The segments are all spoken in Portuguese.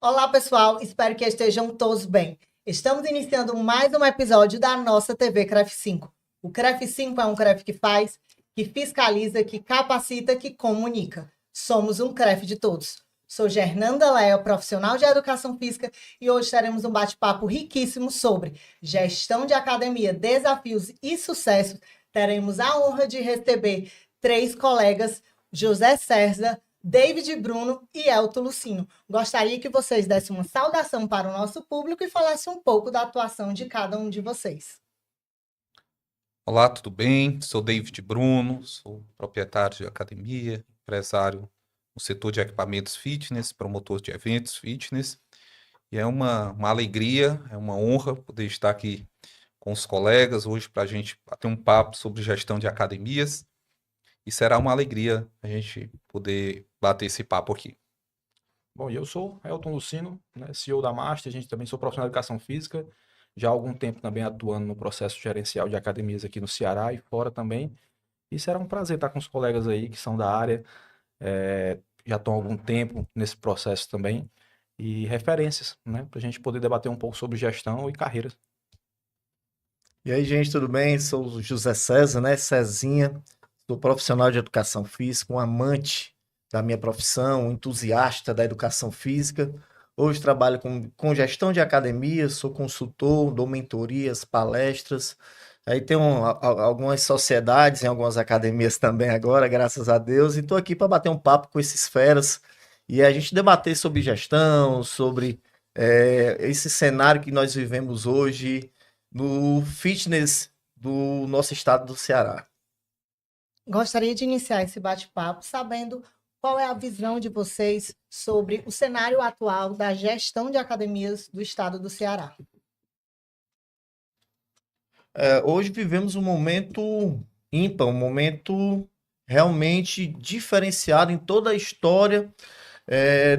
Olá, pessoal. Espero que estejam todos bem. Estamos iniciando mais um episódio da nossa TV CREF 5. O CREF 5 é um CREF que faz, que fiscaliza, que capacita, que comunica. Somos um CREF de todos. Sou Gernanda Leia, profissional de educação física, e hoje teremos um bate-papo riquíssimo sobre gestão de academia, desafios e sucessos. Teremos a honra de receber três colegas, José César, David Bruno e Elton Lucino. Gostaria que vocês dessem uma saudação para o nosso público e falassem um pouco da atuação de cada um de vocês. Olá, tudo bem? Sou David Bruno, sou proprietário de academia, empresário no setor de equipamentos fitness, promotor de eventos fitness. E é uma alegria, é uma honra poder estar aqui com os colegas hoje para a gente bater um papo sobre gestão de academias. E será uma alegria a gente poder bater esse papo aqui. Bom, e eu sou Elton Lucino, né, CEO da Master, a gente também sou profissional de educação física, já há algum tempo também atuando no processo gerencial de academias aqui no Ceará e fora também. E será um prazer estar com os colegas aí que são da área, já estão há algum tempo nesse processo também, e referências, né, para a gente poder debater um pouco sobre gestão e carreiras. E aí, gente, tudo bem? Sou o José César, né? Cezinha, sou profissional de educação física, um amante da minha profissão, um entusiasta da educação física. Hoje trabalho com gestão de academia, sou consultor, dou mentorias, palestras. Aí tenho algumas sociedades em algumas academias também agora, graças a Deus, e estou aqui para bater um papo com esses feras e a gente debater sobre gestão, sobre esse cenário que nós vivemos hoje no fitness do nosso estado do Ceará. Gostaria de iniciar esse bate-papo sabendo qual é a visão de vocês sobre o cenário atual da gestão de academias do estado do Ceará. Hoje vivemos um momento ímpar, um momento realmente diferenciado em toda a história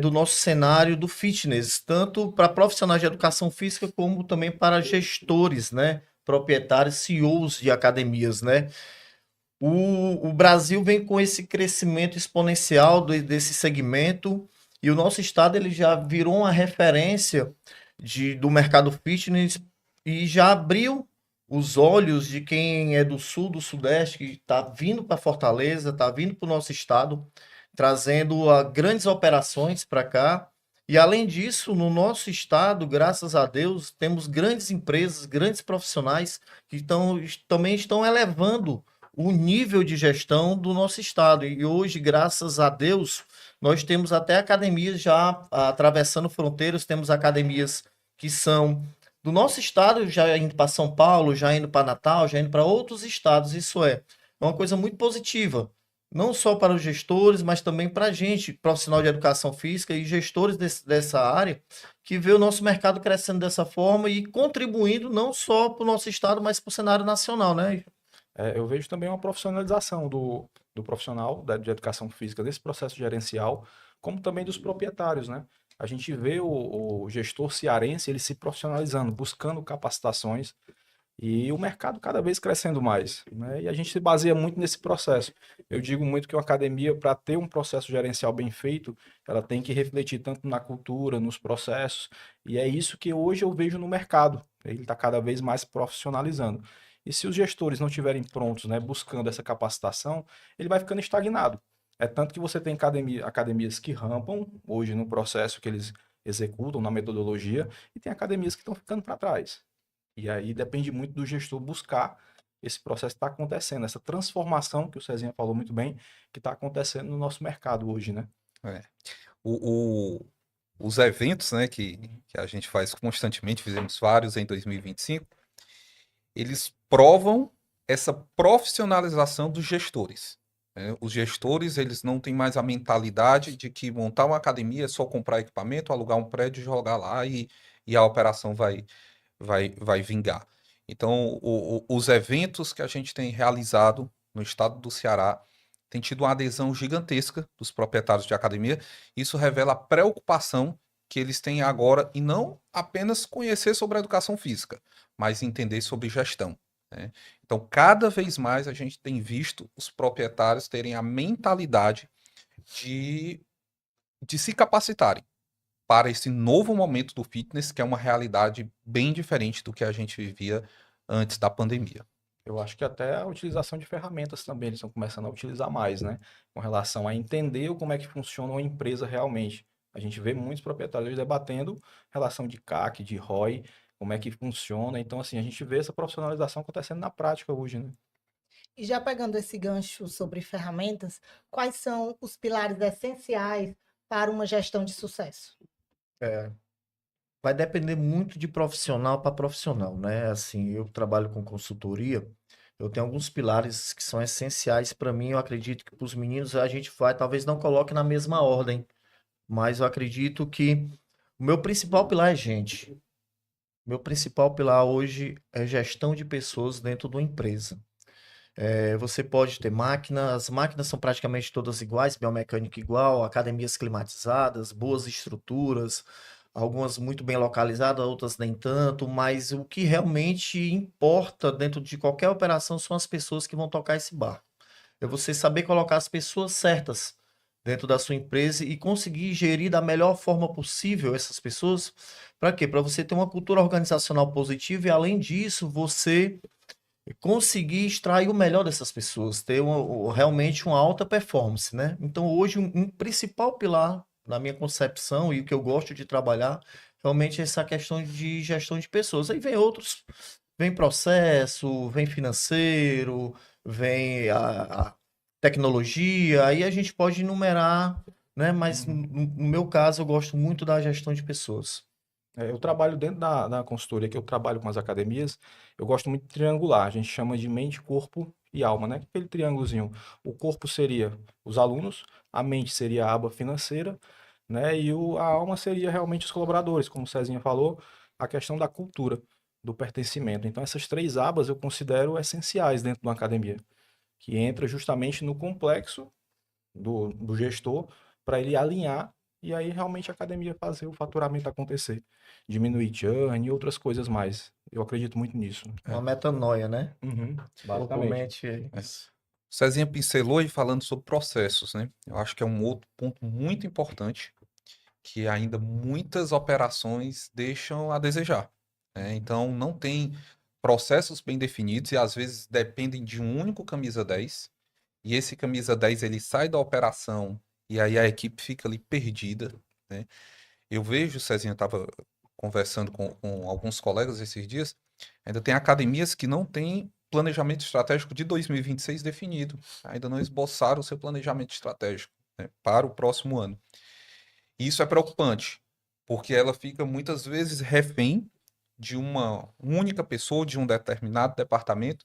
do nosso cenário do fitness, tanto para profissionais de educação física como também para gestores, né? Proprietários, CEOs de academias, né? O Brasil vem com esse crescimento exponencial desse segmento e o nosso estado ele já virou uma referência do mercado fitness e já abriu os olhos de quem é do sul, do sudeste, que está vindo para Fortaleza, está vindo para o nosso estado, trazendo grandes operações para cá. E além disso, no nosso estado, graças a Deus, temos grandes empresas, grandes profissionais que também estão elevando o nível de gestão do nosso estado. E hoje, graças a Deus, nós temos até academias já atravessando fronteiras, temos academias que são do nosso estado, já indo para São Paulo, já indo para Natal, já indo para outros estados. Isso é uma coisa muito positiva, não só para os gestores, mas também para a gente, profissional de educação física e gestores dessa área, que vê o nosso mercado crescendo dessa forma e contribuindo não só para o nosso estado, mas para o cenário nacional, né? Eu vejo também uma profissionalização do profissional de educação física nesse processo gerencial, como também dos proprietários, né? A gente vê o gestor cearense ele se profissionalizando, buscando capacitações e o mercado cada vez crescendo mais, né? E a gente se baseia muito nesse processo. Eu digo muito que uma academia, para ter um processo gerencial bem feito, ela tem que refletir tanto na cultura, nos processos, e é isso que hoje eu vejo no mercado. Ele está cada vez mais profissionalizando. E se os gestores não estiverem prontos, né, buscando essa capacitação, ele vai ficando estagnado. É tanto que você tem academias que rampam hoje no processo que eles executam, na metodologia, e tem academias que estão ficando para trás. E aí depende muito do gestor buscar esse processo que está acontecendo, essa transformação que o Cezinha falou muito bem, que está acontecendo no nosso mercado hoje, né? É. Os eventos, né, que a gente faz constantemente, fizemos vários em 2025, eles provam essa profissionalização dos gestores, né? Os gestores, eles não têm mais a mentalidade de que montar uma academia é só comprar equipamento, alugar um prédio, jogar lá e a operação vai vingar. Então, os eventos que a gente tem realizado no estado do Ceará tem tido uma adesão gigantesca dos proprietários de academia. Isso revela a preocupação que eles têm agora em não apenas conhecer sobre a educação física, mas entender sobre gestão, né? Então, cada vez mais a gente tem visto os proprietários terem a mentalidade de se capacitarem, para esse novo momento do fitness, que é uma realidade bem diferente do que a gente vivia antes da pandemia. Eu acho que até a utilização de ferramentas também eles estão começando a utilizar mais, né? Com relação a entender como é que funciona uma empresa realmente. A gente vê muitos proprietários debatendo relação de CAC, de ROI, como é que funciona. Então, assim, a gente vê essa profissionalização acontecendo na prática hoje, né? E já pegando esse gancho sobre ferramentas, quais são os pilares essenciais para uma gestão de sucesso? Vai depender muito de profissional para profissional, né? Assim, eu trabalho com consultoria, eu tenho alguns pilares que são essenciais para mim. Eu acredito que para os meninos a gente vai, talvez não coloque na mesma ordem, mas eu acredito que o meu principal pilar é gente. Meu principal pilar hoje é gestão de pessoas dentro de uma empresa. Você pode ter máquinas, as máquinas são praticamente todas iguais, biomecânica igual, academias climatizadas, boas estruturas, algumas muito bem localizadas, outras nem tanto, mas o que realmente importa dentro de qualquer operação são as pessoas que vão tocar esse barco. É você saber colocar as pessoas certas dentro da sua empresa e conseguir gerir da melhor forma possível essas pessoas. Para quê? Para você ter uma cultura organizacional positiva e, além disso, você conseguir extrair o melhor dessas pessoas, ter realmente uma alta performance, né? Então, hoje, um principal pilar, na minha concepção, e o que eu gosto de trabalhar, realmente é essa questão de gestão de pessoas. Aí vem outros, vem processo, vem financeiro, vem a tecnologia, aí a gente pode enumerar, né? Mas no meu caso, eu gosto muito da gestão de pessoas. Eu trabalho dentro da consultoria, que eu trabalho com as academias, eu gosto muito de triangular, a gente chama de mente, corpo e alma, né? Aquele triângulozinho. O corpo seria os alunos, a mente seria a aba financeira, né? E a alma seria realmente os colaboradores, como o Cezinha falou, a questão da cultura, do pertencimento. Então, essas três abas eu considero essenciais dentro de uma academia, que entra justamente no complexo do gestor para ele alinhar e aí realmente a academia fazer o faturamento acontecer, diminuir churn e outras coisas mais. Eu acredito muito nisso. Uma metanoia, né? Uhum, basicamente. Corpo-mente é É. isso. Cezinha pincelou e falando sobre processos, né? Eu acho que é um outro ponto muito importante que ainda muitas operações deixam a desejar, né? Então, não tem processos bem definidos e às vezes dependem de um único camisa 10 e esse camisa 10 ele sai da operação e aí a equipe fica ali perdida, né? Eu vejo, Cezinha estava conversando com alguns colegas esses dias, ainda tem academias que não têm planejamento estratégico de 2026 definido, ainda não esboçaram o seu planejamento estratégico, né, para o próximo ano. E isso é preocupante, porque ela fica muitas vezes refém de uma única pessoa, de um determinado departamento,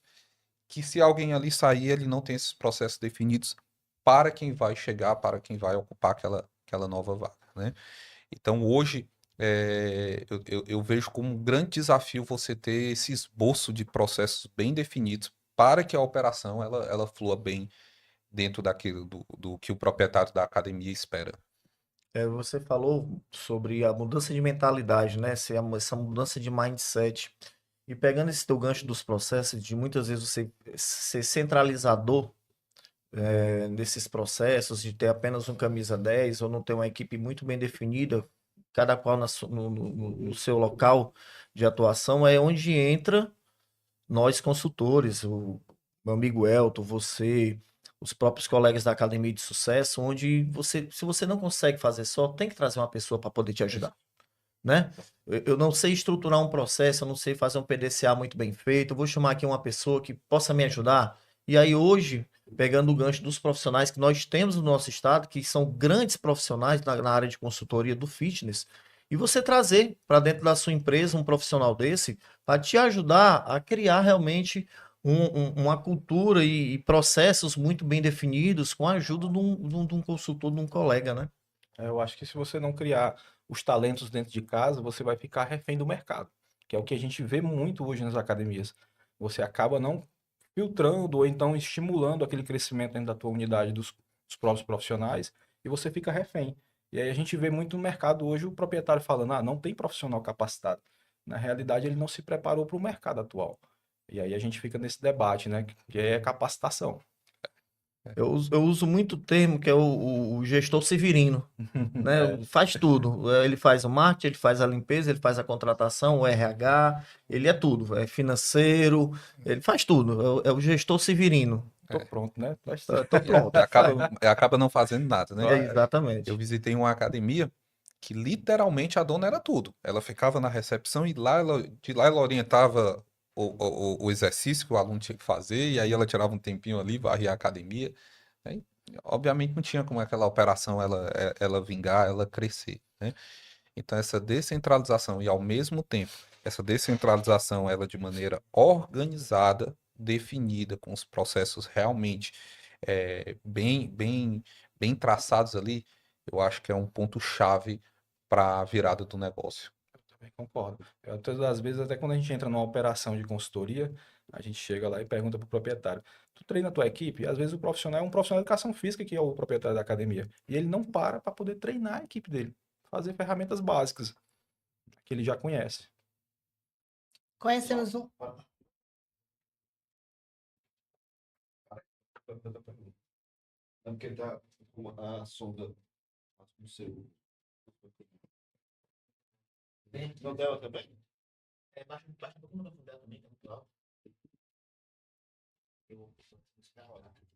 que se alguém ali sair, ele não tem esses processos definidos para quem vai chegar, para quem vai ocupar aquela nova vaga, né? Então, hoje, eu vejo como um grande desafio você ter esse esboço de processos bem definidos para que a operação ela flua bem dentro daquilo do que o proprietário da academia espera. Você falou sobre a mudança de mentalidade, né? Essa mudança de mindset. E pegando esse teu gancho dos processos, de muitas vezes você ser centralizador desses processos, de ter apenas um camisa 10 ou não ter uma equipe muito bem definida, cada qual no seu local de atuação, é onde entra nós consultores, o meu amigo Elton, você, os próprios colegas da Academia de Sucesso, onde você, se você não consegue fazer só, tem que trazer uma pessoa para poder te ajudar, né? Eu não sei estruturar um processo, eu não sei fazer um PDCA muito bem feito, eu vou chamar aqui uma pessoa que possa me ajudar. E aí hoje, pegando o gancho dos profissionais que nós temos no nosso estado, que são grandes profissionais na área de consultoria do fitness, e você trazer para dentro da sua empresa um profissional desse para te ajudar a criar realmente uma cultura e processos muito bem definidos com a ajuda de um consultor, de um colega, né? Eu acho que se você não criar os talentos dentro de casa, você vai ficar refém do mercado, que é o que a gente vê muito hoje nas academias. Você acaba não filtrando ou então estimulando aquele crescimento dentro da tua unidade dos próprios profissionais e você fica refém. E aí a gente vê muito no mercado hoje o proprietário falando, não tem profissional capacitado. Na realidade, ele não se preparou para o mercado atual. E aí a gente fica nesse debate, né, que é capacitação. Eu uso muito o termo que é o gestor severino, né? Faz tudo. Ele faz o marketing, ele faz a limpeza, ele faz a contratação, o RH, ele é tudo. É financeiro, ele faz tudo. É o gestor severino. Tô pronto, né? Tô pronto. Acaba não fazendo nada, né? É, Eu exatamente. visitei uma academia que literalmente a dona era tudo. Ela ficava na recepção e de lá ela orientava o exercício que o aluno tinha que fazer, e aí ela tirava um tempinho ali, varria a academia. Aí, obviamente não tinha como aquela operação ela vingar, ela crescer, né? Então essa descentralização e ao mesmo tempo essa descentralização ela de maneira organizada, definida, com os processos realmente bem traçados ali, eu acho que é um ponto-chave para a virada do negócio. Também concordo. Todas as vezes, até quando a gente entra numa operação de consultoria, a gente chega lá e pergunta para o proprietário: tu treina a tua equipe? E às vezes o profissional é um profissional de educação física que é o proprietário da academia. E ele não para poder treinar a equipe dele, fazer ferramentas básicas que ele já conhece. Conhecemos um. É porque tá com a sonda no seu. Não dela também? É, baixa um pouquinho no dela também, que é muito alto.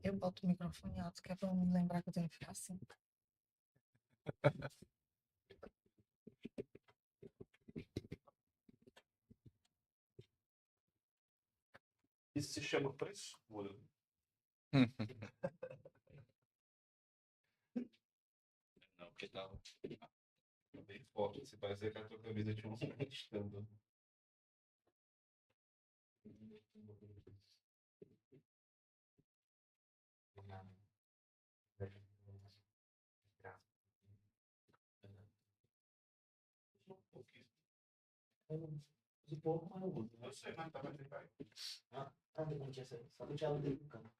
Eu boto o microfone alto, que é pra eu me lembrar que eu tenho que ficar assim. Isso se chama frescura. Não, porque tava bem forte. Você parecia que a tua camisa tinha um estampa. De pouco, mas eu uso. Eu sei, mas tá mais devagar. Ah, tá bom, só que tinha ela dentro do campo.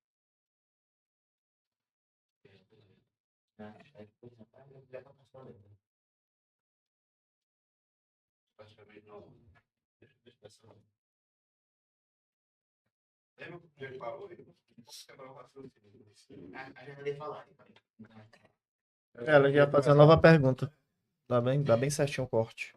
Aí, por exemplo, eu leva a pastora dentro. Praticamente não. Deixa eu pensar. Lembra que ele parou? Ele quebrou o raciocínio. A gente ia falar. Ela já ia fazer a nova pergunta. Dá bem certinho o corte.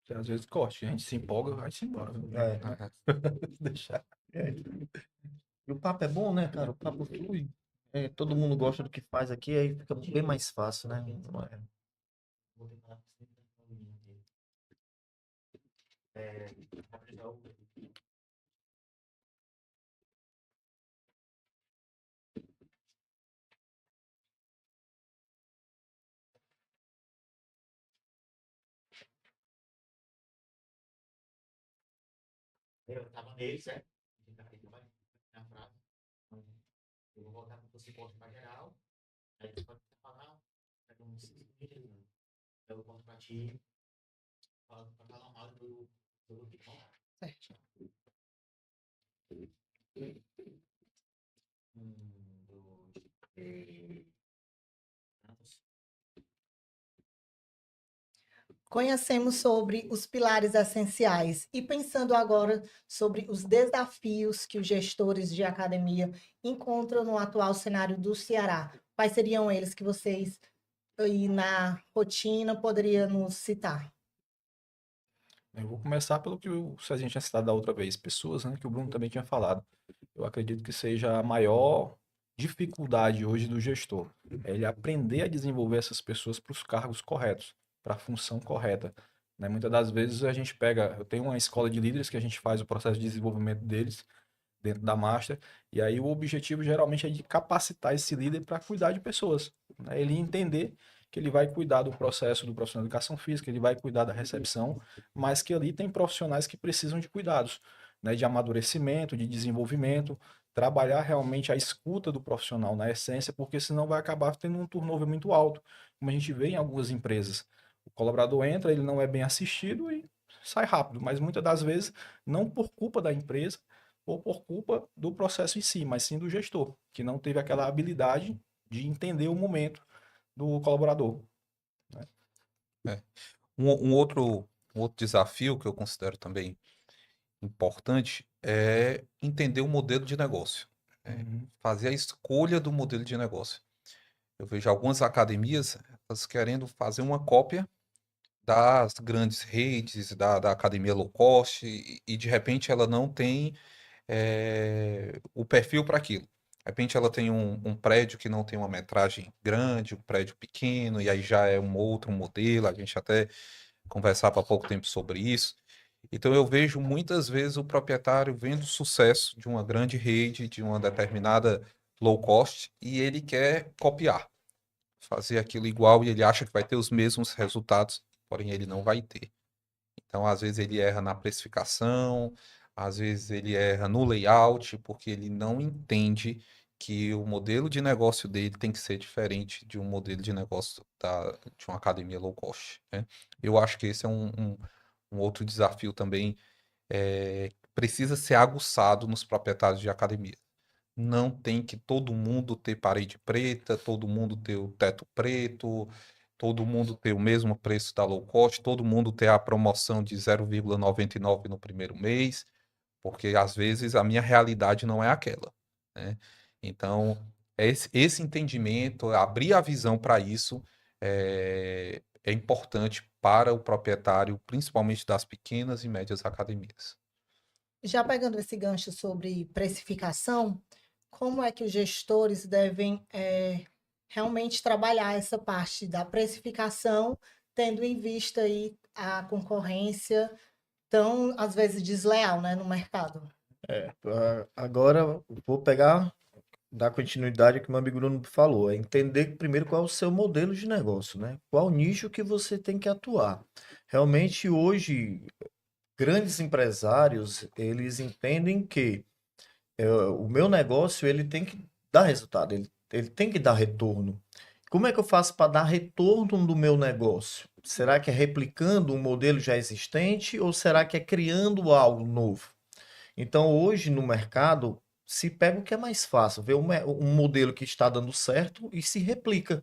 Às vezes corte, a gente se empolga, vai-se embora. É. Deixar. E o papo é bom, né, cara? O papo flui. É, todo mundo gosta do que faz aqui, aí fica bem mais fácil, né? Não é? Vou ter que falar pra você. É, eu tava nele, certo? Na frase. Eu vou voltar para o suporte para geral. Aí você pode falar. Eu conto para ti. Para falar mal do que bom. Certo. Dois, três. Conhecemos sobre os pilares essenciais e pensando agora sobre os desafios que os gestores de academia encontram no atual cenário do Ceará. Quais seriam eles que vocês aí na rotina poderiam nos citar? Eu vou começar pelo que o Cezinha tinha citado da outra vez, pessoas, né, que o Bruno também tinha falado. Eu acredito que seja a maior dificuldade hoje do gestor, é ele aprender a desenvolver essas pessoas para os cargos corretos, para a função correta. Né? Muitas das vezes a gente pega, eu tenho uma escola de líderes que a gente faz o processo de desenvolvimento deles dentro da Master, e aí o objetivo geralmente é de capacitar esse líder para cuidar de pessoas, né? Ele entender que ele vai cuidar do processo do profissional de educação física, ele vai cuidar da recepção, mas que ali tem profissionais que precisam de cuidados, né, de amadurecimento, de desenvolvimento, trabalhar realmente a escuta do profissional na essência, porque senão vai acabar tendo um turnover muito alto, como a gente vê em algumas empresas. O colaborador entra, ele não é bem assistido e sai rápido, mas muitas das vezes não por culpa da empresa ou por culpa do processo em si, mas sim do gestor, que não teve aquela habilidade de entender o momento do colaborador. É. Um outro desafio que eu considero também importante é entender o modelo de negócio, né? Uhum. Fazer a escolha do modelo de negócio. Eu vejo algumas academias, elas querendo fazer uma cópia das grandes redes, da academia low cost, e de repente ela não tem o perfil para aquilo. De repente ela tem um prédio que não tem uma metragem grande, um prédio pequeno, e aí já é um outro modelo. A gente até conversava há pouco tempo sobre isso. Então eu vejo muitas vezes o proprietário vendo o sucesso de uma grande rede, de uma determinada low cost, e ele quer copiar, fazer aquilo igual, e ele acha que vai ter os mesmos resultados, porém ele não vai ter. Então, às vezes, ele erra na precificação, às vezes, ele erra no layout, porque ele não entende que o modelo de negócio dele tem que ser diferente de um modelo de negócio de uma academia low cost, né? Eu acho que esse é um outro desafio também, precisa ser aguçado nos proprietários de academia. Não tem que todo mundo ter parede preta, todo mundo ter o teto preto, todo mundo ter o mesmo preço da low cost, todo mundo ter a promoção de 0,99 no primeiro mês, porque às vezes a minha realidade não é aquela, né? Então, esse entendimento, abrir a visão para isso é importante para o proprietário, principalmente das pequenas e médias academias. Já pegando esse gancho sobre precificação, como é que os gestores devem realmente trabalhar essa parte da precificação, tendo em vista aí a concorrência tão, às vezes, desleal, né, no mercado? Agora vou pegar, dar continuidade ao que o meu amigo Bruno falou. É entender primeiro qual é o seu modelo de negócio, né? Qual nicho que você tem que atuar. Realmente, hoje, grandes empresários, eles entendem que o meu negócio, ele tem que dar resultado, ele tem que dar retorno. Como é que eu faço para dar retorno do meu negócio? Será que é replicando um modelo já existente ou será que é criando algo novo? Então, hoje no mercado, se pega o que é mais fácil, vê um modelo que está dando certo e se replica.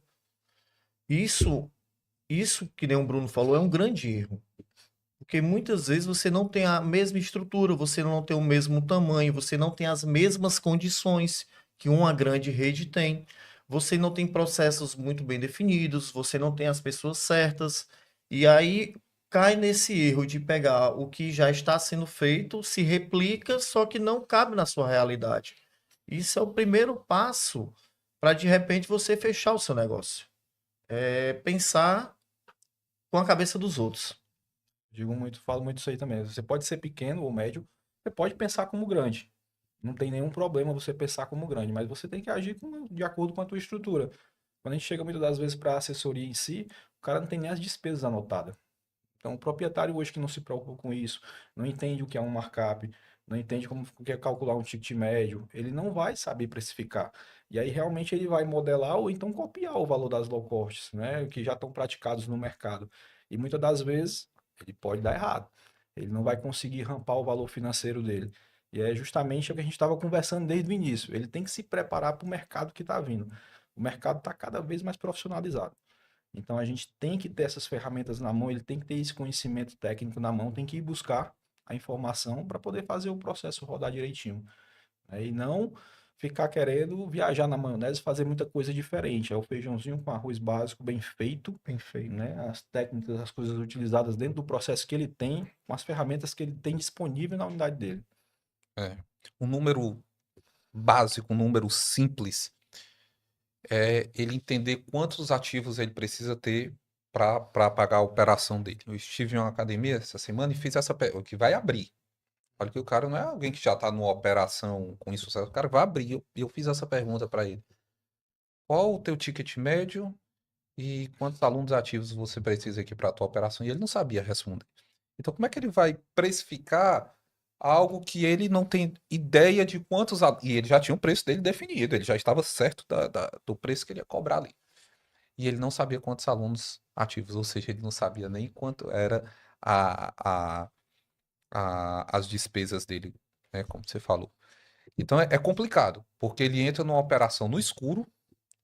Isso, isso que nem o Bruno falou, é um grande erro. Porque muitas vezes você não tem a mesma estrutura, você não tem o mesmo tamanho, você não tem as mesmas condições que uma grande rede tem. Você não tem processos muito bem definidos, você não tem as pessoas certas. E aí cai nesse erro de pegar o que já está sendo feito, se replica, só que não cabe na sua realidade. Isso é o primeiro passo para de repente você fechar o seu negócio. É pensar com a cabeça dos outros. Digo muito, falo muito isso aí também. Você pode ser pequeno ou médio, você pode pensar como grande. Não tem nenhum problema você pensar como grande, mas você tem que agir de acordo com a tua estrutura. Quando a gente chega muitas das vezes para a assessoria em si, o cara não tem nem as despesas anotadas. Então, o proprietário hoje que não se preocupa com isso, não entende o que é um markup, não entende como o que é calcular um ticket médio, ele não vai saber precificar. E aí, realmente, ele vai modelar ou então copiar o valor das low costs, né, que já estão praticados no mercado. E muitas das vezes, ele pode dar errado. Ele não vai conseguir rampar o valor financeiro dele. E é justamente o que a gente estava conversando desde o início. Ele tem que se preparar para o mercado que está vindo. O mercado está cada vez mais profissionalizado. Então a gente tem que ter essas ferramentas na mão, ele tem que ter esse conhecimento técnico na mão, tem que ir buscar a informação para poder fazer o processo rodar direitinho, né? E não ficar querendo viajar na maionese e fazer muita coisa diferente. É o feijãozinho com arroz básico, bem feito, né? As técnicas, as coisas utilizadas dentro do processo que ele tem, com as ferramentas que ele tem disponível na unidade dele. Um número básico, um número simples, é ele entender quantos ativos ele precisa ter para pagar a operação dele. Eu estive em uma academia essa semana e fiz essa pergunta, que vai abrir. Olha que o cara não é alguém que já está numa operação com insucesso, o cara vai abrir. E eu fiz essa pergunta para ele. Qual o teu ticket médio e quantos alunos ativos você precisa aqui para a tua operação? E ele não sabia responder. Então, como é que ele vai precificar algo que ele não tem ideia de quantos... E ele já tinha o preço dele definido, ele já estava certo do preço que ele ia cobrar ali. E ele não sabia quantos alunos ativos, ou seja, ele não sabia nem quanto era a, as despesas dele, né, como você falou. Então é complicado, porque ele entra numa operação no escuro,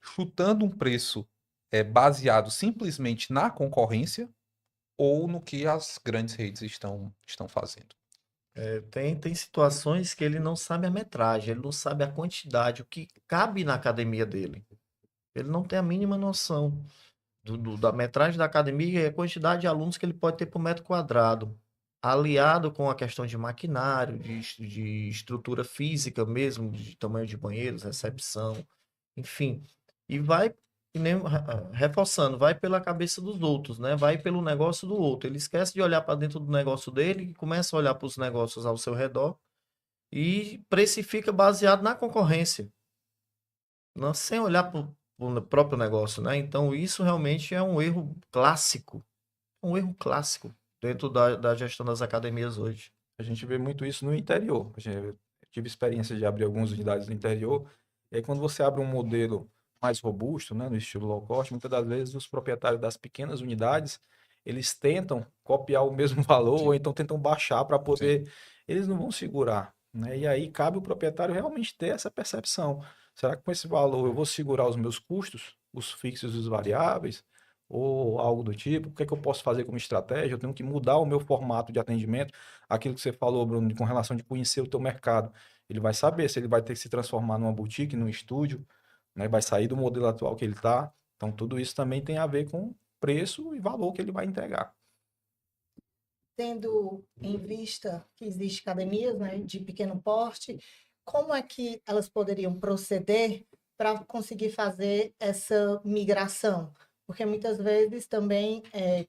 chutando um preço baseado simplesmente na concorrência ou no que as grandes redes estão fazendo. Tem situações que ele não sabe a metragem, ele não sabe a quantidade, o que cabe na academia dele. Ele não tem a mínima noção da metragem da academia e a quantidade de alunos que ele pode ter por metro quadrado, aliado com a questão de maquinário, de estrutura física mesmo, de tamanho de banheiros, recepção, enfim. E vai, que nem, reforçando, vai pela cabeça dos outros, né? Vai pelo negócio do outro. Ele esquece de olhar para dentro do negócio dele e começa a olhar para os negócios ao seu redor e precifica baseado na concorrência, não, sem olhar para o próprio negócio, né? Então, isso realmente é um erro clássico dentro da gestão das academias hoje. A gente vê muito isso no interior. Eu tive experiência de abrir algumas unidades no interior. E aí, quando você abre um modelo mais robusto, né, no estilo low cost, muitas das vezes os proprietários das pequenas unidades, eles tentam copiar o mesmo valor ou então tentam baixar para poder... Eles não vão segurar, né? E aí cabe o proprietário realmente ter essa percepção. Será que com esse valor eu vou segurar os meus custos, os fixos e os variáveis? Ou algo do tipo? O que é que eu posso fazer como estratégia? Eu tenho que mudar o meu formato de atendimento. Aquilo que você falou, Bruno, com relação de conhecer o teu mercado. Ele vai saber se ele vai ter que se transformar numa boutique, num estúdio, né? Vai sair do modelo atual que ele está. Então, tudo isso também tem a ver com preço e valor que ele vai entregar. Tendo em vista que existem academias, né, de pequeno porte, como é que elas poderiam proceder para conseguir fazer essa migração? Porque muitas vezes também,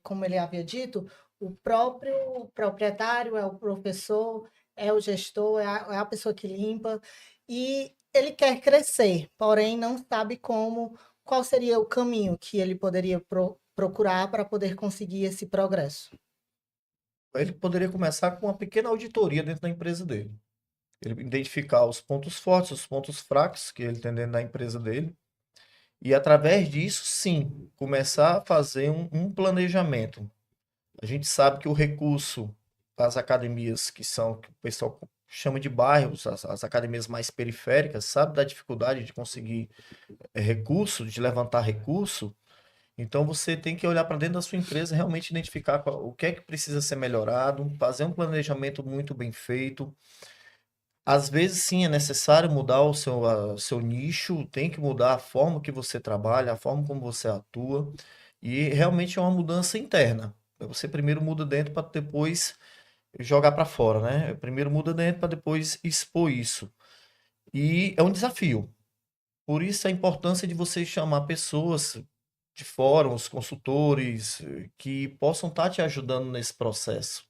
como ele havia dito, o próprio proprietário é o professor, é o gestor, é a pessoa que limpa, e ele quer crescer, porém não sabe qual seria o caminho que ele poderia procurar para poder conseguir esse progresso. Ele poderia começar com uma pequena auditoria dentro da empresa dele. Ele identificar os pontos fortes, os pontos fracos que ele tem dentro da empresa dele. E através disso, sim, começar a fazer um planejamento. A gente sabe que o recurso das academias que o pessoal chama de bairros, as academias mais periféricas, sabe da dificuldade de conseguir recurso, de levantar recurso. Então você tem que olhar para dentro da sua empresa, realmente identificar o que é que precisa ser melhorado, fazer um planejamento muito bem feito. Às vezes, sim, é necessário mudar seu nicho, tem que mudar a forma que você trabalha, a forma como você atua, e realmente é uma mudança interna. Você primeiro muda dentro para depois jogar para fora, né? Primeiro muda dentro para depois expor isso. E é um desafio. Por isso a importância de você chamar pessoas de fora, os consultores, que possam estar te ajudando nesse processo,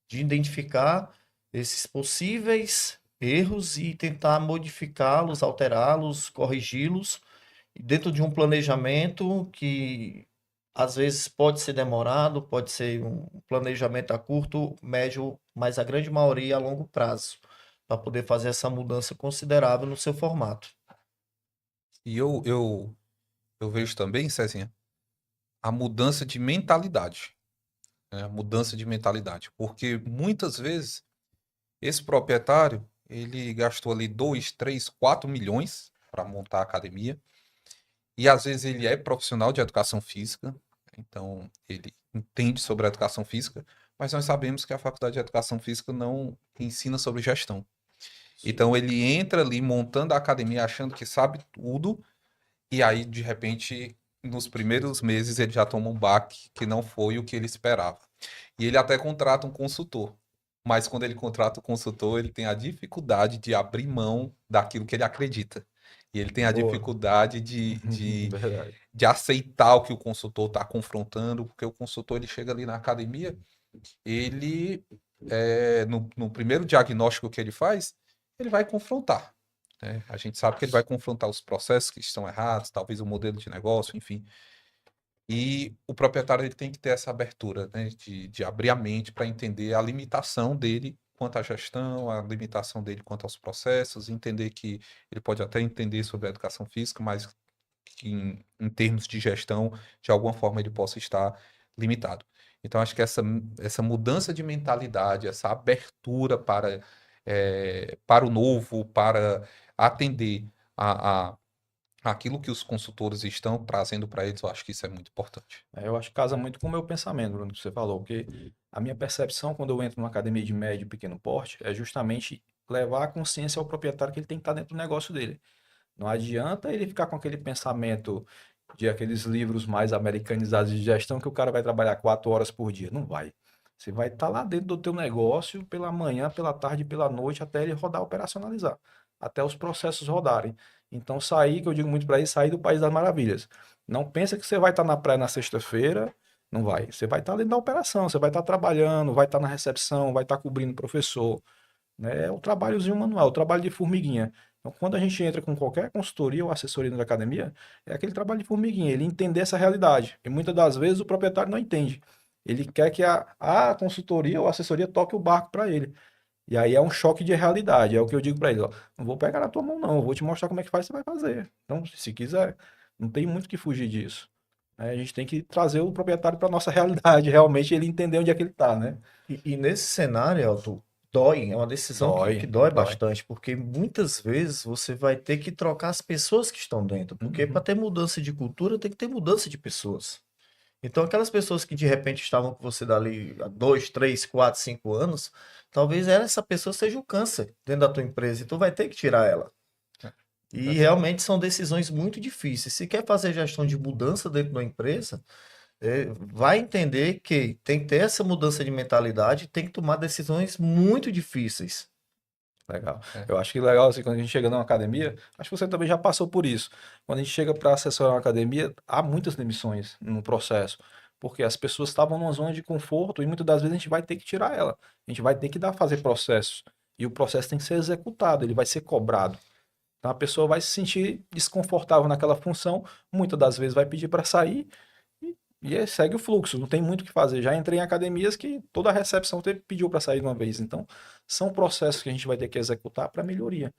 de identificar esses possíveis erros e tentar modificá-los, alterá-los, corrigi-los, dentro de um planejamento que às vezes pode ser demorado, pode ser um planejamento a curto, médio, mas a grande maioria a longo prazo, para poder fazer essa mudança considerável no seu formato. E eu vejo também, Cezinha, a mudança de mentalidade, né? A mudança de mentalidade. Porque muitas vezes esse proprietário, ele gastou ali 2, 3, 4 milhões para montar a academia. E às vezes ele é profissional de educação física, então ele entende sobre a educação física, mas nós sabemos que a faculdade de educação física não ensina sobre gestão. Então ele entra ali montando a academia achando que sabe tudo, e aí de repente nos primeiros meses ele já toma um baque que não foi o que ele esperava. E ele até contrata um consultor. Mas quando ele contrata o consultor, ele tem a dificuldade de abrir mão daquilo que ele acredita. E ele tem a Boa. dificuldade de Verdade. aceitar o que o consultor está confrontando, porque o consultor ele chega ali na academia, ele, no primeiro diagnóstico que ele faz, ele vai confrontar, né? A gente sabe que ele vai confrontar os processos que estão errados, talvez o modelo de negócio, enfim. E o proprietário ele tem que ter essa abertura, né, de abrir a mente para entender a limitação dele quanto à gestão, a limitação dele quanto aos processos, entender que ele pode até entender sobre a educação física, mas que em termos de gestão, de alguma forma ele possa estar limitado. Então, acho que essa mudança de mentalidade, essa abertura para o novo, para atender a, aquilo que os consultores estão trazendo para eles, eu acho que isso é muito importante. Eu acho que casa muito com o meu pensamento, Bruno, que você falou, porque a minha percepção quando eu entro numa academia de médio e pequeno porte é justamente levar a consciência ao proprietário que ele tem que estar dentro do negócio dele. Não adianta ele ficar com aquele pensamento de aqueles livros mais americanizados de gestão que o cara vai trabalhar 4 horas por dia. Não vai. Você vai estar lá dentro do teu negócio pela manhã, pela tarde, pela noite, até ele rodar, operacionalizar, até os processos rodarem. Então, sair, que eu digo muito para ele, sair do País das Maravilhas. Não pensa que você vai estar na praia na sexta-feira, não vai. Você vai estar dentro da operação, você vai estar trabalhando, vai estar na recepção, vai estar cobrindo o professor, né? É o trabalhozinho manual, o trabalho de formiguinha. Então, quando a gente entra com qualquer consultoria ou assessoria na academia, é aquele trabalho de formiguinha, ele entender essa realidade. E muitas das vezes o proprietário não entende. Ele quer que a consultoria ou assessoria toque o barco para ele. E aí é um choque de realidade. É o que eu digo para ele, ó, não vou pegar na tua mão não, eu vou te mostrar como é que faz, você vai fazer. Então, se quiser, não tem muito que fugir disso. A gente tem que trazer o proprietário para nossa realidade, realmente ele entender onde é que ele está, né? E nesse cenário, Elton, dói, é uma decisão que dói Dói. bastante, porque muitas vezes você vai ter que trocar as pessoas que estão dentro, porque Uhum. para ter mudança de cultura tem que ter mudança de pessoas. Então, aquelas pessoas que de repente estavam com você dali há 2, 3, 4, 5 anos, talvez essa pessoa seja o câncer dentro da tua empresa, e tu vai ter que tirar ela. E realmente são decisões muito difíceis. Se quer fazer gestão de mudança dentro da empresa, vai entender que tem que ter essa mudança de mentalidade, tem que tomar decisões muito difíceis. Legal. É. Eu acho que legal assim, quando a gente chega numa academia, acho que você também já passou por isso. Quando a gente chega para assessorar uma academia, há muitas demissões no processo, porque as pessoas estavam numa zona de conforto e muitas das vezes a gente vai ter que tirar ela. A gente vai ter que fazer processos. E o processo tem que ser executado, ele vai ser cobrado. Então a pessoa vai se sentir desconfortável naquela função, muitas das vezes vai pedir para sair e aí segue o fluxo, não tem muito o que fazer. Já entrei em academias que toda a recepção pediu para sair de uma vez. Então, são processos que a gente vai ter que executar para melhoria.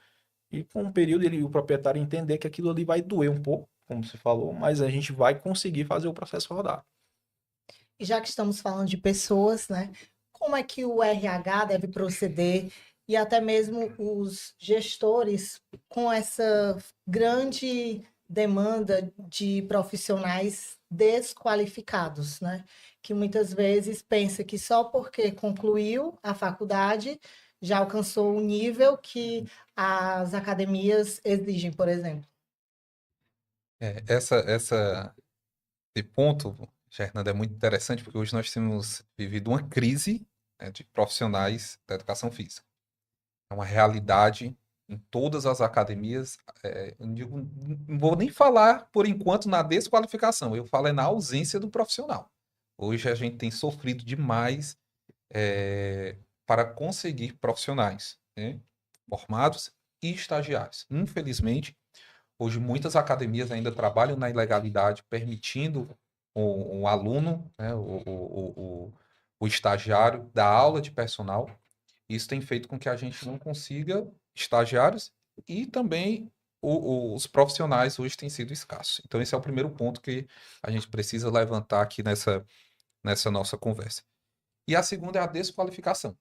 E com um período o proprietário entender que aquilo ali vai doer um pouco, como você falou, mas a gente vai conseguir fazer o processo rodar. E já que estamos falando de pessoas, né? Como é que o RH deve proceder e até mesmo os gestores com essa grande demanda de profissionais desqualificados, né? Que muitas vezes pensa que só porque concluiu a faculdade já alcançou o nível que as academias exigem, por exemplo. Esse ponto, Fernando, é muito interessante porque hoje nós temos vivido uma crise, né, de profissionais da educação física. É uma realidade em todas as academias. Eu não vou nem falar, por enquanto, na desqualificação, eu falo é na ausência do profissional. Hoje a gente tem sofrido demais para conseguir profissionais, né, formados e estagiários. Infelizmente, hoje muitas academias ainda trabalham na ilegalidade, permitindo um aluno, né, o estagiário, dar aula de personal. Isso tem feito com que a gente não consiga estagiários e também os profissionais hoje têm sido escassos. Então, esse é o primeiro ponto que a gente precisa levantar aqui nessa nossa conversa. E a segunda é a desqualificação.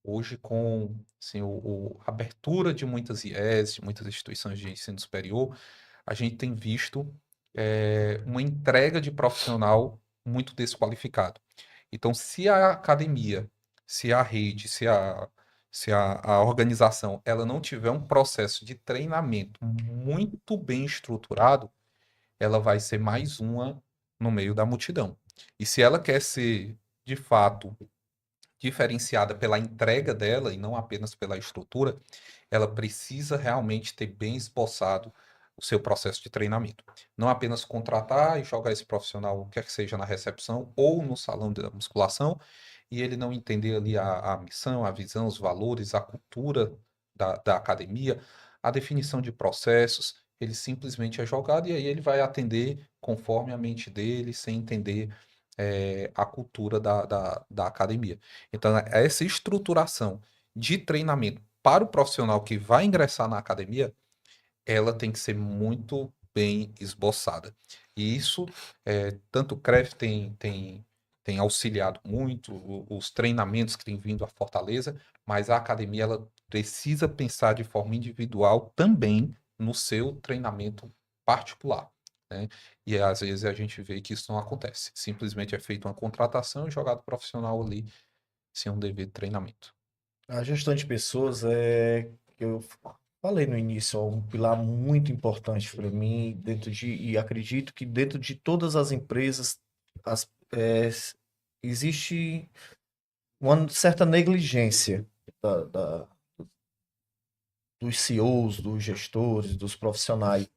Hoje, com assim, a abertura de muitas IES, de muitas instituições de ensino superior, a gente tem visto uma entrega de profissional muito desqualificado. Então, se a academia, se a rede, se a organização, ela não tiver um processo de treinamento muito bem estruturado, ela vai ser mais uma no meio da multidão. E se ela quer ser, de fato, diferenciada pela entrega dela e não apenas pela estrutura, ela precisa realmente ter bem esboçado o seu processo de treinamento. Não apenas contratar e jogar esse profissional, quer que seja na recepção ou no salão da musculação, e ele não entender ali a missão, a visão, os valores, a cultura da academia, a definição de processos, ele simplesmente é jogado e aí ele vai atender conforme a mente dele, sem entender a cultura da academia. Então, essa estruturação de treinamento para o profissional que vai ingressar na academia, ela tem que ser muito bem esboçada. E isso, tanto o CREF tem tem auxiliado muito, os treinamentos que têm vindo a Fortaleza, mas a academia ela precisa pensar de forma individual também no seu treinamento particular, né? E às vezes a gente vê que isso não acontece. Simplesmente é feita uma contratação e jogado profissional ali sem um devido treinamento. A gestão de pessoas que eu falei no início, ó, um pilar muito importante para mim, e acredito que dentro de todas as empresas as, é, existe uma certa negligência da- dos CEOs, dos gestores, dos profissionais.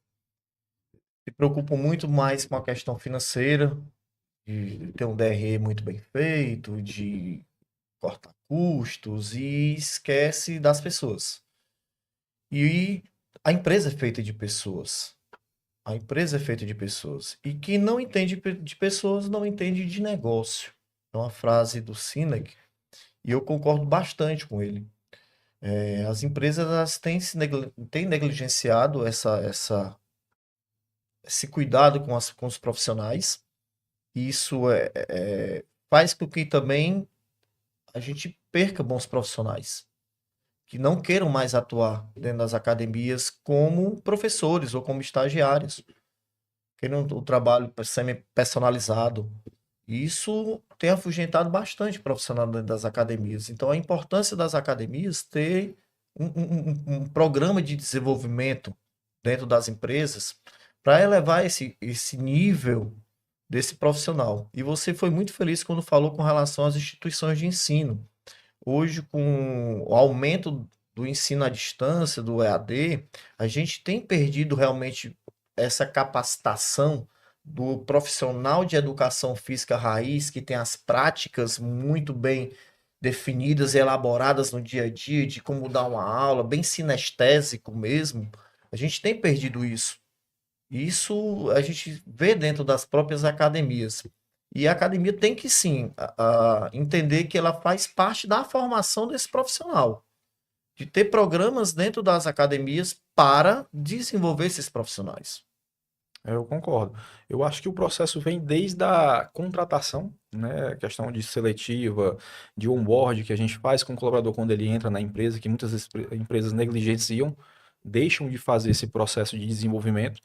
Se preocupam muito mais com a questão financeira, de ter um DRE muito bem feito, de cortar custos e esquece das pessoas. E a empresa é feita de pessoas. A empresa é feita de pessoas. E quem não entende de pessoas não entende de negócio. É uma frase do Sinek e eu concordo bastante com ele. As empresas elas têm negligenciado esse cuidado com os profissionais. E isso faz com que também a gente perca bons profissionais que não queiram mais atuar dentro das academias como professores ou como estagiários, querem o trabalho semi-personalizado. E isso tem afugentado bastante profissional dentro das academias. Então, a importância das academias ter um programa de desenvolvimento dentro das empresas para elevar esse nível desse profissional. E você foi muito feliz quando falou com relação às instituições de ensino. Hoje, com o aumento do ensino à distância, do EAD, a gente tem perdido realmente essa capacitação do profissional de educação física raiz, que tem as práticas muito bem definidas e elaboradas no dia a dia, de como dar uma aula, bem sinestésico mesmo. A gente tem perdido isso. Isso a gente vê dentro das próprias academias. E a academia tem que sim entender que ela faz parte da formação desse profissional, de ter programas dentro das academias para desenvolver esses profissionais. Eu concordo. Eu acho que o processo vem desde a contratação, né? Questão de seletiva, de onboard que a gente faz com o colaborador quando ele entra na empresa, que muitas empresas negligenciam, deixam de fazer esse processo de desenvolvimento,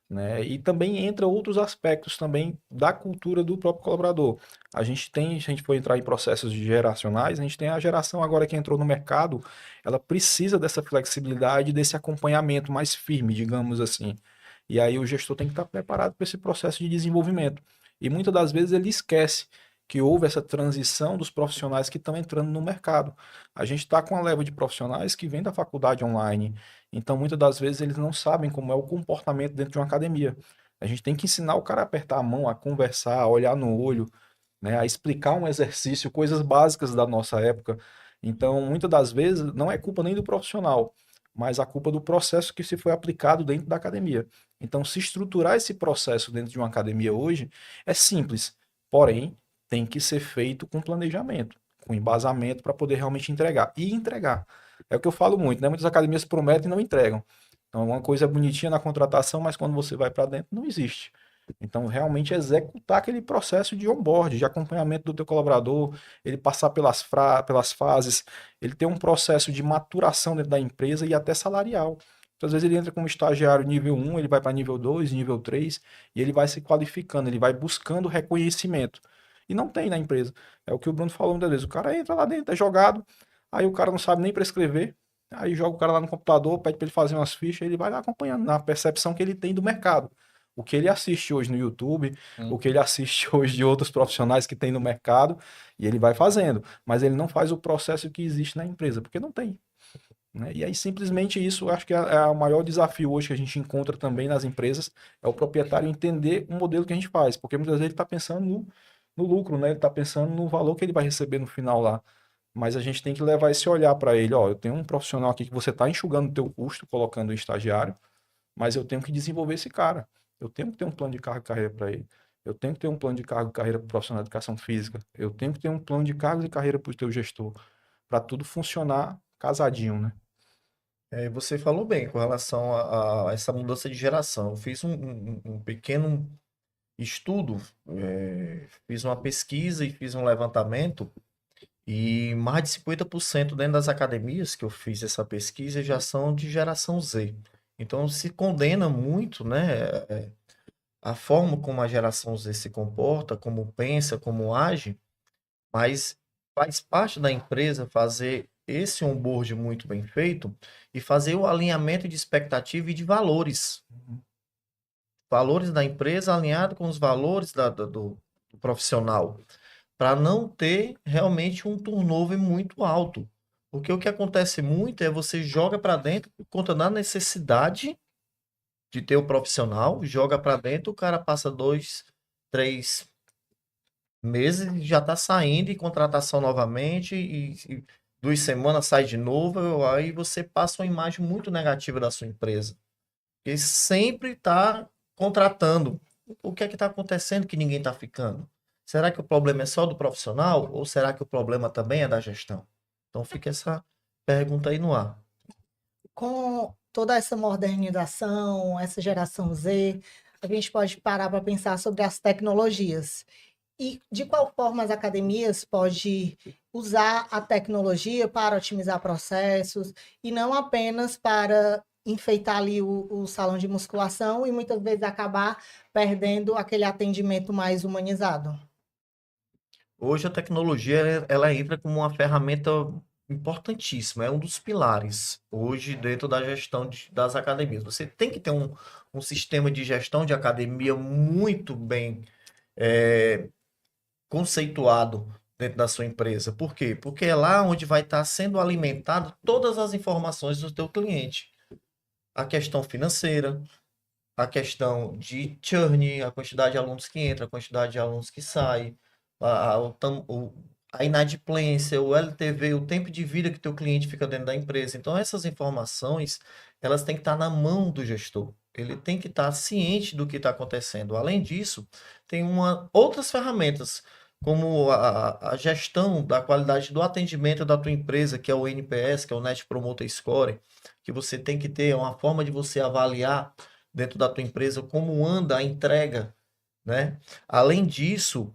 né? E também entra outros aspectos também da cultura do próprio colaborador. Se a gente for entrar em processos geracionais, a gente tem a geração agora que entrou no mercado, ela precisa dessa flexibilidade, desse acompanhamento mais firme, digamos assim. E aí o gestor tem que estar preparado para esse processo de desenvolvimento. E muitas das vezes ele esquece que houve essa transição dos profissionais que estão entrando no mercado. A gente está com uma leva de profissionais que vem da faculdade online, então muitas das vezes eles não sabem como é o comportamento dentro de uma academia. A gente tem que ensinar o cara a apertar a mão, a conversar, a olhar no olho, né, a explicar um exercício, coisas básicas da nossa época. Então, muitas das vezes não é culpa nem do profissional, mas a culpa do processo que se foi aplicado dentro da academia. Então, se estruturar esse processo dentro de uma academia hoje é simples, porém tem que ser feito com planejamento, com embasamento para poder realmente entregar. E entregar. É o que eu falo muito, né? Muitas academias prometem e não entregam. Então, uma coisa é bonitinha na contratação, mas quando você vai para dentro, não existe. Então, realmente executar aquele processo de onboard, de acompanhamento do teu colaborador, ele passar pelas fases, ele ter um processo de maturação dentro da empresa e até salarial. Então, às vezes ele entra como estagiário nível 1, ele vai para nível 2, nível 3, e ele vai se qualificando, ele vai buscando reconhecimento. E não tem na empresa. É o que o Bruno falou muitas vezes. O cara entra lá dentro, é jogado, aí o cara não sabe nem prescrever, aí joga o cara lá no computador, pede para ele fazer umas fichas, ele vai lá acompanhando na percepção que ele tem do mercado. O que ele assiste hoje no YouTube, o que ele assiste hoje de outros profissionais que tem no mercado, e ele vai fazendo. Mas ele não faz o processo que existe na empresa, porque não tem, né? E aí, simplesmente isso, eu acho que é o maior desafio hoje que a gente encontra também nas empresas, é o proprietário entender o modelo que a gente faz, porque muitas vezes ele está pensando no lucro, né? Ele está pensando no valor que ele vai receber no final lá. Mas a gente tem que levar esse olhar para ele, ó, eu tenho um profissional aqui que você está enxugando o teu custo, colocando um estagiário, mas eu tenho que desenvolver esse cara. Eu tenho que ter um plano de cargo e carreira para ele. Eu tenho que ter um plano de cargo e carreira para o profissional de educação física. Eu tenho que ter um plano de cargos e carreira para o teu gestor, para tudo funcionar casadinho, né? Você falou bem com relação a essa mudança de geração. Eu fiz um pequeno estudo, fiz uma pesquisa e fiz um levantamento, e mais de 50% dentro das academias que eu fiz essa pesquisa já são de geração Z. Então se condena muito, né, a forma como a geração Z se comporta, como pensa, como age, mas faz parte da empresa fazer esse onboard muito bem feito e fazer o alinhamento de expectativa e de valores. Valores da empresa alinhado com os valores do profissional, para não ter realmente um turnover muito alto. Porque o que acontece muito é você joga para dentro por conta da necessidade de ter o profissional, joga para dentro, o cara passa 2, 3 meses e já está saindo em contratação novamente e 2 semanas sai de novo, aí você passa uma imagem muito negativa da sua empresa. Porque sempre está contratando. O que é que está acontecendo que ninguém está ficando? Será que o problema é só do profissional ou será que o problema também é da gestão? Então fica essa pergunta aí no ar. Com toda essa modernização, essa geração Z, a gente pode parar para pensar sobre as tecnologias. E de qual forma as academias podem usar a tecnologia para otimizar processos e não apenas para enfeitar ali o salão de musculação e muitas vezes acabar perdendo aquele atendimento mais humanizado. Hoje a tecnologia ela entra como uma ferramenta importantíssima, é um dos pilares hoje dentro da gestão das academias. Você tem que ter um sistema de gestão de academia muito bem conceituado dentro da sua empresa. Por quê? Porque é lá onde vai estar sendo alimentado todas as informações do teu cliente. A questão financeira, a questão de churn, a quantidade de alunos que entra, a quantidade de alunos que sai, a inadimplência, o LTV, o tempo de vida que teu cliente fica dentro da empresa. Então, essas informações, elas têm que estar na mão do gestor. Ele tem que estar ciente do que está acontecendo. Além disso, tem outras ferramentas, como a gestão da qualidade do atendimento da tua empresa, que é o NPS, que é o Net Promoter Score, que você tem que ter, é uma forma de você avaliar dentro da tua empresa como anda a entrega, né? Além disso,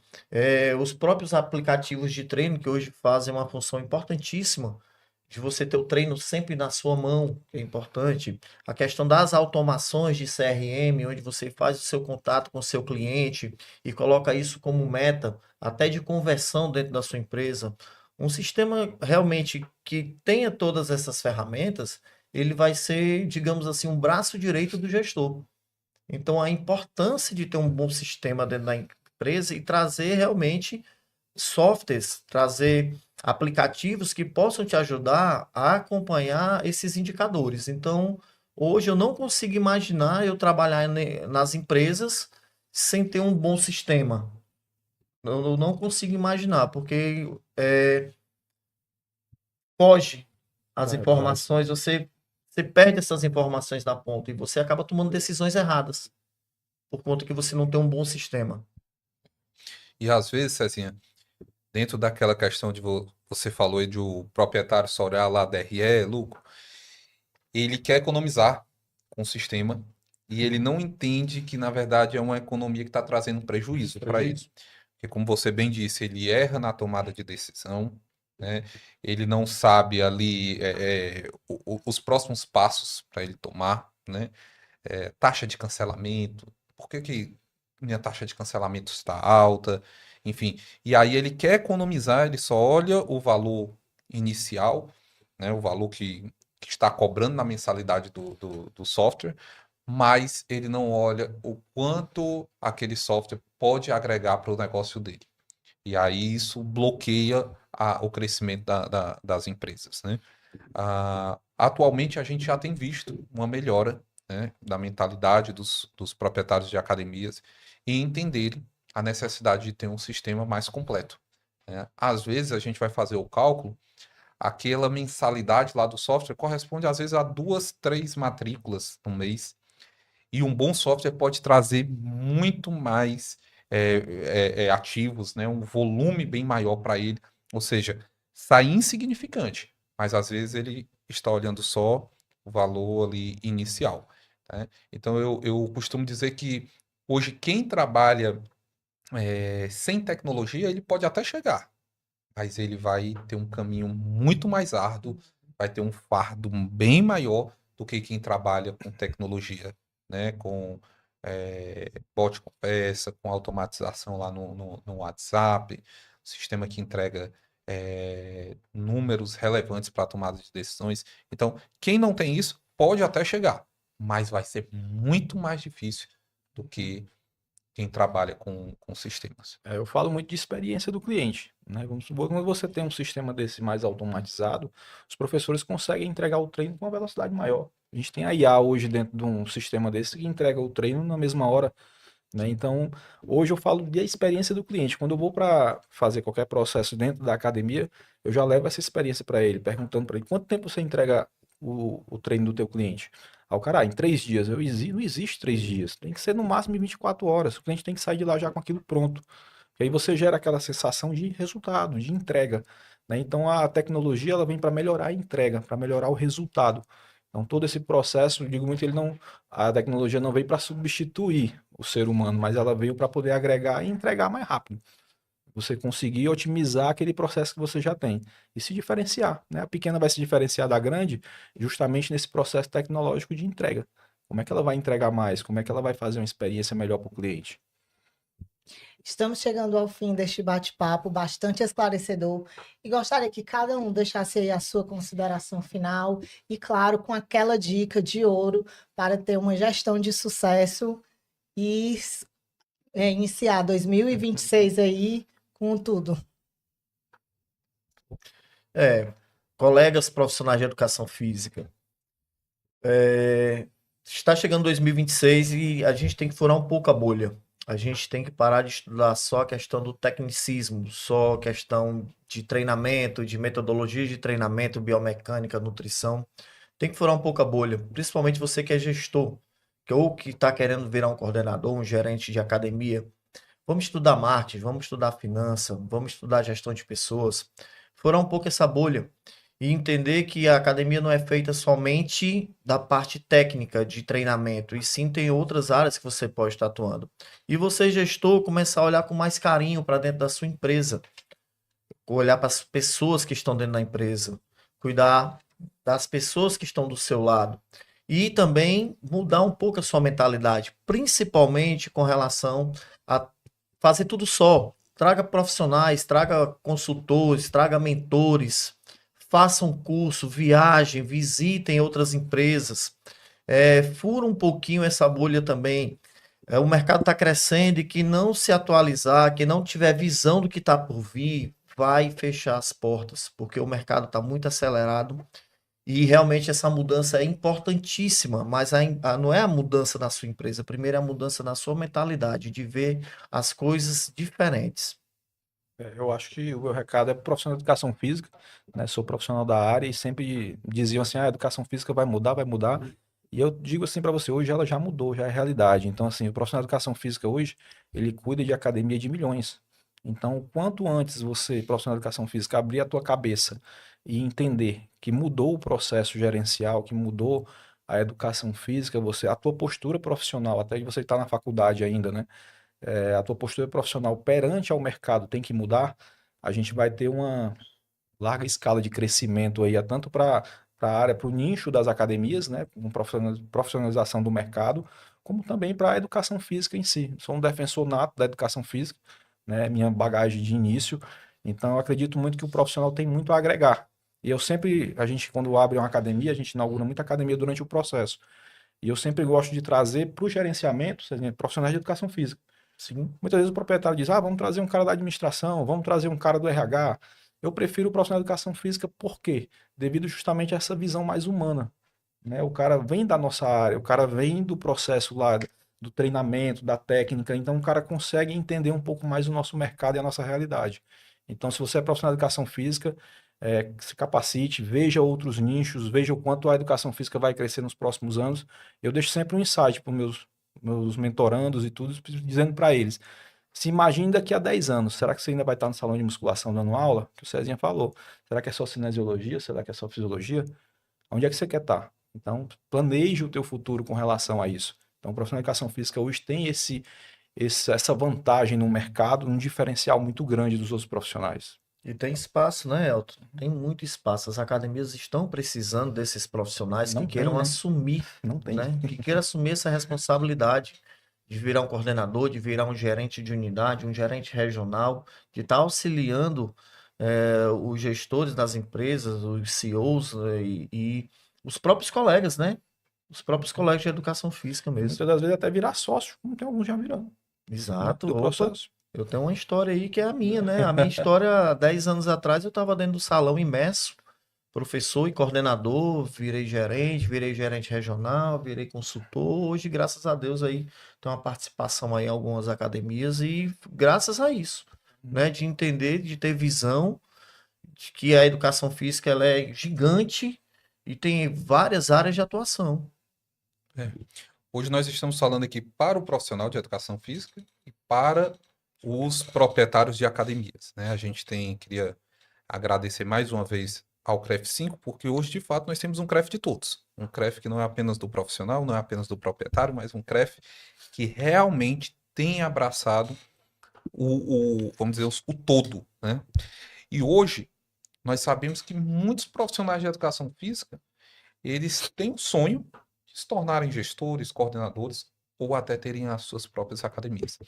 os próprios aplicativos de treino que hoje fazem uma função importantíssima de você ter o treino sempre na sua mão, que é importante. A questão das automações de CRM, onde você faz o seu contato com o seu cliente e coloca isso como meta, até de conversão dentro da sua empresa. Um sistema realmente que tenha todas essas ferramentas, ele vai ser, digamos assim, um braço direito do gestor. Então, a importância de ter um bom sistema dentro da empresa e trazer realmente softwares, trazer aplicativos que possam te ajudar a acompanhar esses indicadores. Então, hoje eu não consigo imaginar eu trabalhar nas empresas sem ter um bom sistema. Eu não consigo imaginar, porque foge as informações, você perde essas informações na ponta e você acaba tomando decisões erradas por conta que você não tem um bom sistema. E às vezes, Cezinha, dentro daquela questão de você falou aí de o proprietário só olhar lá DRE, lucro, ele quer economizar com o sistema e ele não entende que, na verdade, é uma economia que está trazendo prejuízo para ele. Porque, como você bem disse, ele erra na tomada de decisão, né? Ele não sabe ali os próximos passos para ele tomar, né? Taxa de cancelamento, por que minha taxa de cancelamento está alta? Enfim, e aí ele quer economizar, ele só olha o valor inicial, né? O valor que está cobrando na mensalidade do software, mas ele não olha o quanto aquele software pode agregar para o negócio dele. E aí isso bloqueia o crescimento das empresas, né? Atualmente a gente já tem visto uma melhora, né, da mentalidade dos proprietários de academias e entenderem a necessidade de ter um sistema mais completo, né? Às vezes a gente vai fazer o cálculo, aquela mensalidade lá do software corresponde às vezes a 2, 3 matrículas no mês. E um bom software pode trazer muito mais ativos, né? Um volume bem maior para ele. Ou seja, sai insignificante, mas às vezes ele está olhando só o valor ali inicial, né? Então eu costumo dizer que Hoje, quem trabalha sem tecnologia, ele pode até chegar, mas ele vai ter um caminho muito mais árduo, vai ter um fardo bem maior do que quem trabalha com tecnologia, né? Com bot conversa, com automatização lá no WhatsApp, sistema que entrega números relevantes para tomada de decisões. Então, quem não tem isso pode até chegar, mas vai ser muito mais difícil do que quem trabalha com sistemas. Eu falo muito de experiência do cliente, né? Vamos supor, quando você tem um sistema desse mais automatizado, os professores conseguem entregar o treino com uma velocidade maior. A gente tem a IA hoje dentro de um sistema desse que entrega o treino na mesma hora, né? Então, hoje eu falo de experiência do cliente. Quando eu vou para fazer qualquer processo dentro da academia, eu já levo essa experiência para ele, perguntando para ele quanto tempo você entrega o treino do teu cliente. Aí o cara, em 3 dias. Não existe 3 dias. Tem que ser no máximo em 24 horas. O cliente tem que sair de lá já com aquilo pronto. E aí você gera aquela sensação de resultado, de entrega, né? Então a tecnologia ela vem para melhorar a entrega, para melhorar o resultado. Então todo esse processo, eu digo muito, a tecnologia não veio para substituir o ser humano, mas ela veio para poder agregar e entregar mais rápido. Você conseguir otimizar aquele processo que você já tem e se diferenciar, né? A pequena vai se diferenciar da grande justamente nesse processo tecnológico de entrega. Como é que ela vai entregar mais? Como é que ela vai fazer uma experiência melhor para o cliente? Estamos chegando ao fim deste bate-papo bastante esclarecedor e gostaria que cada um deixasse aí a sua consideração final e, claro, com aquela dica de ouro para ter uma gestão de sucesso e iniciar 2026 aí com tudo. Colegas profissionais de educação física, está chegando 2026 e a gente tem que furar um pouco a bolha. A gente tem que parar de estudar só a questão do tecnicismo, só a questão de treinamento, de metodologia de treinamento, biomecânica, nutrição. Tem que furar um pouco a bolha, principalmente você que é gestor, ou que está querendo virar um coordenador, um gerente de academia. Vamos estudar marketing, vamos estudar finança, vamos estudar gestão de pessoas. Furar um pouco essa bolha e entender que a academia não é feita somente da parte técnica de treinamento, e sim tem outras áreas que você pode estar atuando. E você, gestor, começar a olhar com mais carinho para dentro da sua empresa, olhar para as pessoas que estão dentro da empresa, cuidar das pessoas que estão do seu lado e também mudar um pouco a sua mentalidade, principalmente com relação a fazer tudo só. Traga profissionais, traga consultores, traga mentores, façam curso, viajem, visitem outras empresas, fura um pouquinho essa bolha também. O mercado está crescendo e que não se atualizar, que não tiver visão do que está por vir, vai fechar as portas, porque o mercado está muito acelerado e realmente essa mudança é importantíssima, mas não é a mudança na sua empresa, primeiro é a mudança na sua mentalidade, de ver as coisas diferentes. Eu acho que o meu recado é pro profissional de educação física, né? Sou profissional da área e sempre diziam assim, a educação física vai mudar, vai mudar. E eu digo assim para você, hoje ela já mudou, já é realidade. Então, assim, o profissional de educação física hoje, ele cuida de academia de milhões. Então, quanto antes você, profissional de educação física, abrir a tua cabeça e entender que mudou o processo gerencial, que mudou a educação física, a tua postura profissional, até que você está na faculdade ainda, né? A tua postura profissional perante ao mercado tem que mudar, a gente vai ter uma larga escala de crescimento aí, tanto para a área, para o nicho das academias, né, com profissionalização do mercado, como também para a educação física em si. Sou um defensor nato da educação física, né, minha bagagem de início, então eu acredito muito que o profissional tem muito a agregar. E a gente quando abre uma academia, a gente inaugura muita academia durante o processo. E eu sempre gosto de trazer para o gerenciamento, por exemplo, profissionais de educação física. Sim. Muitas vezes o proprietário diz, vamos trazer um cara da administração, vamos trazer um cara do RH. Eu prefiro o profissional de educação física, por quê? Devido justamente a essa visão mais humana, né? O cara vem da nossa área, o cara vem do processo lá, do treinamento, da técnica, então o cara consegue entender um pouco mais o nosso mercado e a nossa realidade. Então, se você é profissional de educação física, se capacite, veja outros nichos, veja o quanto a educação física vai crescer nos próximos anos. Eu deixo sempre um insight para os meus mentorandos e tudo, dizendo para eles, se imagine daqui a 10 anos, será que você ainda vai estar no salão de musculação dando aula? Que o Cezinha falou. Será que é só cinesiologia? Será que é só fisiologia? Onde é que você quer estar? Então, planeje o teu futuro com relação a isso. Então, o profissional de educação física hoje tem essa vantagem no mercado, um diferencial muito grande dos outros profissionais. E tem espaço, né, Elton? Tem muito espaço. As academias estão precisando desses profissionais Não que queiram tem, né? assumir, Não tem. né? Que queiram assumir essa responsabilidade de virar um coordenador, de virar um gerente de unidade, um gerente regional, de estar auxiliando os gestores das empresas, os CEOs, e os próprios colegas, né? Os próprios colegas de educação física mesmo. Muitas das vezes até virar sócio, como tem alguns já virando. Exato. Do Opa, processo. eu tenho uma história aí que é a minha, né? A minha história, há 10 anos atrás, eu estava dentro do salão imerso, professor e coordenador, virei gerente regional, virei consultor. Hoje, graças a Deus, aí tem uma participação aí em algumas academias e graças a isso, né? De entender, de ter visão de que a educação física ela é gigante e tem várias áreas de atuação. Hoje nós estamos falando aqui para o profissional de educação física e para os proprietários de academias, né? A gente queria agradecer mais uma vez ao CREF 5, porque hoje, de fato, nós temos um CREF de todos. Um CREF que não é apenas do profissional, não é apenas do proprietário, mas um CREF que realmente tem abraçado vamos dizer, o todo, né? E hoje, nós sabemos que muitos profissionais de educação física, eles têm o sonho de se tornarem gestores, coordenadores, ou até terem as suas próprias academias.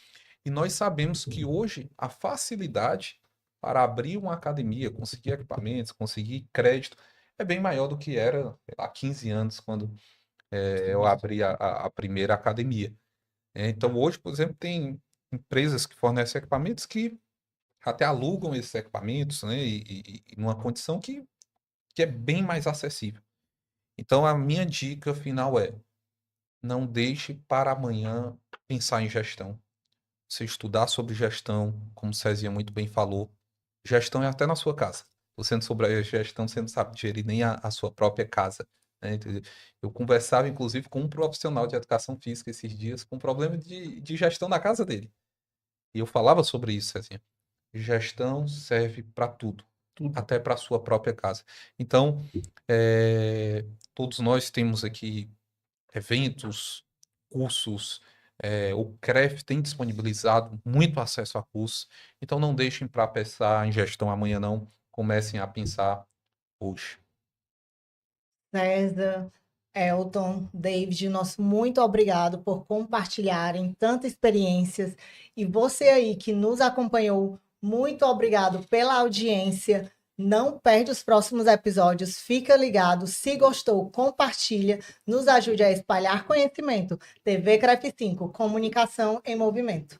E nós sabemos que hoje a facilidade para abrir uma academia, conseguir equipamentos, conseguir crédito, é bem maior do que era há 15 anos, quando eu abri a primeira academia. Então, hoje, por exemplo, tem empresas que fornecem equipamentos que até alugam esses equipamentos, né, e numa condição que é bem mais acessível. Então, a minha dica final é: não deixe para amanhã pensar em gestão. Você estudar sobre gestão, como o Cezinha muito bem falou, gestão é até na sua casa. Você não sobre a gestão, você não sabe gerir nem a sua própria casa, né? Entendeu? Eu conversava, inclusive, com um profissional de educação física esses dias com um problema de gestão na casa dele. E eu falava sobre isso, Cezinha. Gestão serve para tudo, até para a sua própria casa. Então, todos nós temos aqui eventos, cursos, o CREF tem disponibilizado muito acesso a cursos, então não deixem para pensar em gestão amanhã não, comecem a pensar hoje. César, Elton, David, nosso muito obrigado por compartilharem tantas experiências. E você aí que nos acompanhou, muito obrigado pela audiência. Não perde os próximos episódios, fica ligado. Se gostou, compartilha, nos ajude a espalhar conhecimento. TV CREF 5, Comunicação em Movimento.